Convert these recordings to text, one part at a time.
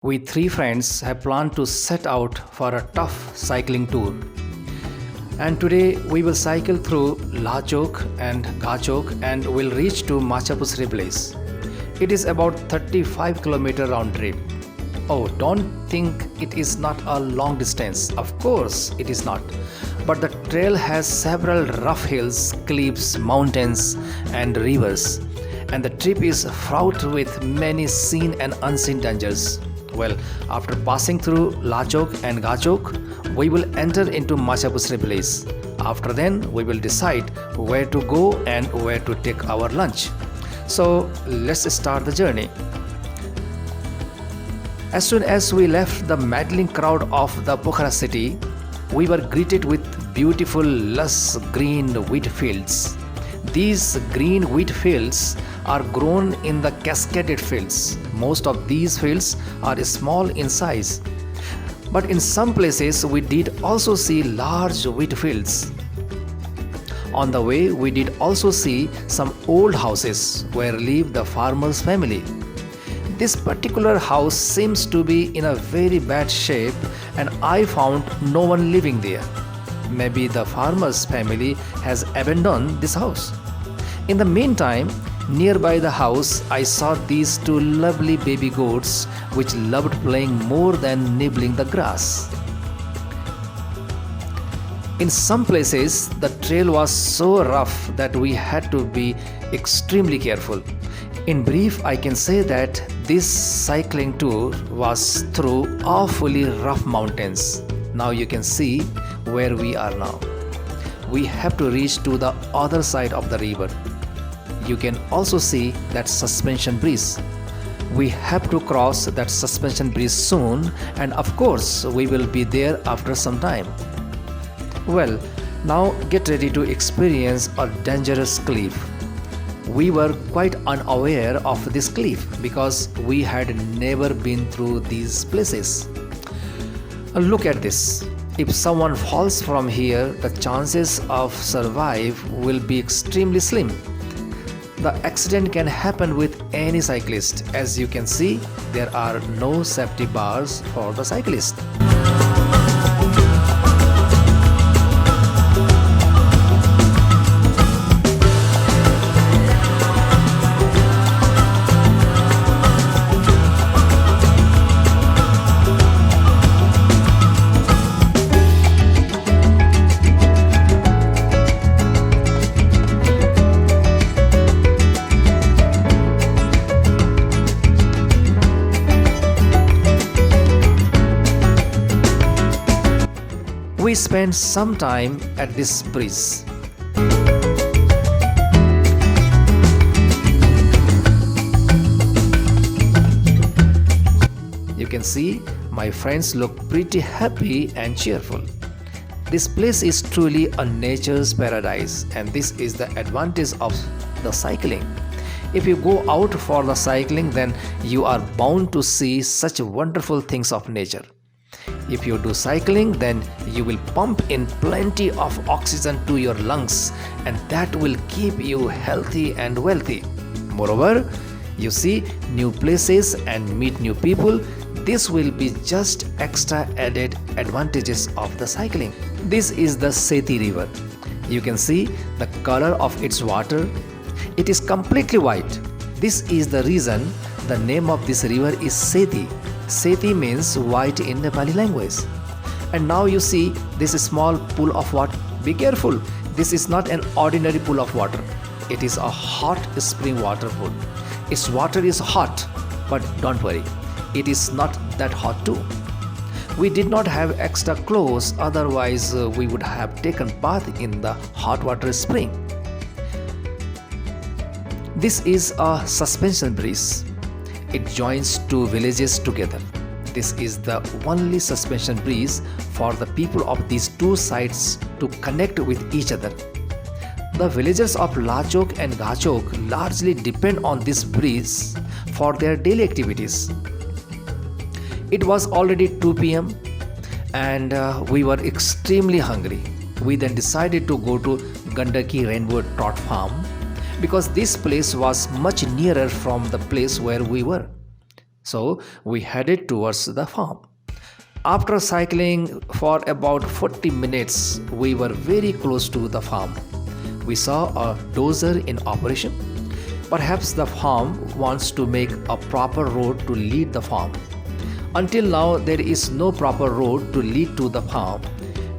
We three friends have planned to set out for a tough cycling tour. And today we will cycle through Lachok and Gachok and will reach to Machapusri place. It is about 35-kilometer round trip. Oh, don't think it is not a long distance. Of course, it is not. But the trail has several rough hills, cliffs, mountains, and rivers. And the trip is fraught with many seen and unseen dangers. Well, after passing through Lachok and Gachok, we will enter into Machapusri place. After then, we will decide where to go and where to take our lunch. So, let's start the journey. As soon as we left the madding crowd of the Pokhara city, we were greeted with beautiful lush green wheat fields. These green wheat fields are grown in the cascaded fields. Most of these fields are small in size, but in some places we did also see large wheat fields. On the way, we did also see some old houses where lived the farmer's family. This particular house seems to be in a very bad shape, and I found no one living there. Maybe the farmer's family has abandoned this house. In the meantime, nearby the house, I saw these two lovely baby goats which loved playing more than nibbling the grass. In some places, the trail was so rough that we had to be extremely careful. In brief, I can say that this cycling tour was through awfully rough mountains. Now you can see where we are now. We have to reach to the other side of the river. You can also see that suspension bridge. We have to cross that suspension bridge soon, and of course we will be there after some time. Well, now get ready to experience a dangerous cliff. We were quite unaware of this cliff because we had never been through these places. Look at this. If someone falls from here, the chances of survive will be extremely slim. The accident can happen with any cyclist. As you can see, there are no safety bars for the cyclist. We spent some time at this bridge. You can see my friends look pretty happy and cheerful. This place is truly a nature's paradise, and this is the advantage of the cycling. If you go out for the cycling, then you are bound to see such wonderful things of nature. If you do cycling, then you will pump in plenty of oxygen to your lungs, and that will keep you healthy and wealthy. Moreover, you see new places and meet new people. This will be just extra added advantages of the cycling. This is the Seti river. You can see the color of its water. It is completely white. This is the reason the name of this river is Seti. Seti means white in Nepali language. And now you see this small pool of water. Be careful, this is not an ordinary pool of water. It is a hot spring water pool. Its water is hot, but don't worry, it is not that hot too. We did not have extra clothes, otherwise we would have taken bath in the hot water spring. This is a suspension bridge. It joins two villages together. This is the only suspension bridge for the people of these two sides to connect with each other. The villagers of Lachok and Gachok largely depend on this bridge for their daily activities. It was already 2 p.m. and we were extremely hungry. We then decided to go to Gandaki Rainbow Trout Farm because this place was much nearer from the place where we were. So we headed towards the farm. After cycling for about 40 minutes, we were very close to the farm. We saw a dozer in operation. Perhaps the farm wants to make a proper road to lead the farm. Until now, there is no proper road to lead to the farm.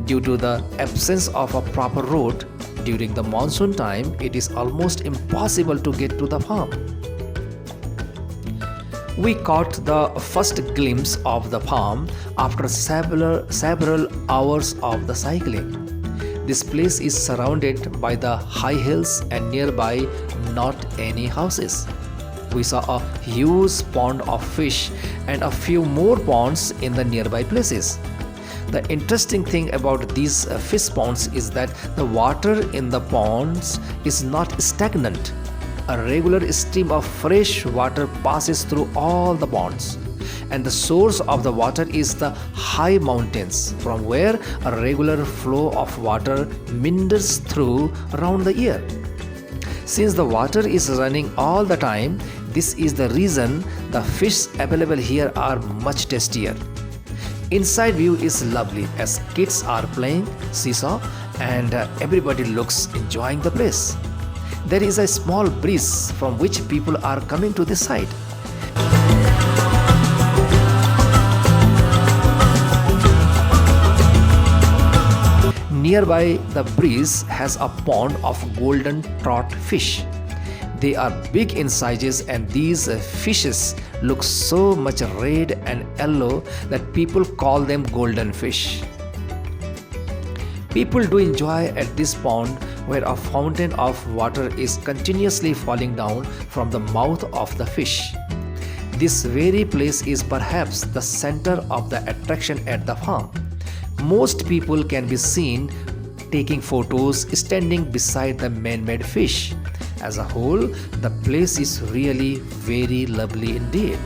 Due to the absence of a proper road, during the monsoon time, it is almost impossible to get to the farm. We caught the first glimpse of the farm after several hours of the cycling. This place is surrounded by the high hills and nearby not any houses. We saw a huge pond of fish and a few more ponds in the nearby places. The interesting thing about these fish ponds is that the water in the ponds is not stagnant. A regular stream of fresh water passes through all the ponds, and the source of the water is the high mountains from where a regular flow of water meanders through around the year. Since the water is running all the time, this is the reason the fish available here are much tastier. Inside view is lovely as kids are playing seesaw and everybody looks enjoying the place. There is a small breeze from which people are coming to this side. Nearby, the breeze has a pond of golden trout fish. They are big in sizes and these fishes look so much red and yellow that people call them golden fish. People do enjoy at this pond where a fountain of water is continuously falling down from the mouth of the fish. This very place is perhaps the center of the attraction at the farm. Most people can be seen taking photos standing beside the man-made fish. As a whole, the place is really very lovely indeed.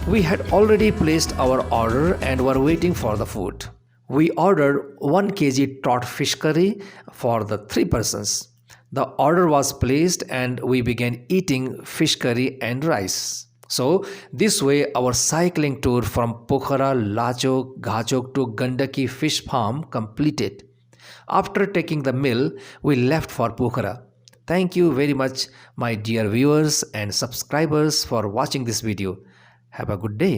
We had already placed our order and were waiting for the food. We ordered 1 kg trout fish curry for the 3 persons. The order was placed and we began eating fish curry and rice. So, this way our cycling tour from Pokhara, Lachok, Ghachok to Gandaki fish farm completed. After taking the meal, we left for Pokhara. Thank you very much, my dear viewers and subscribers, for watching this video. Have a good day.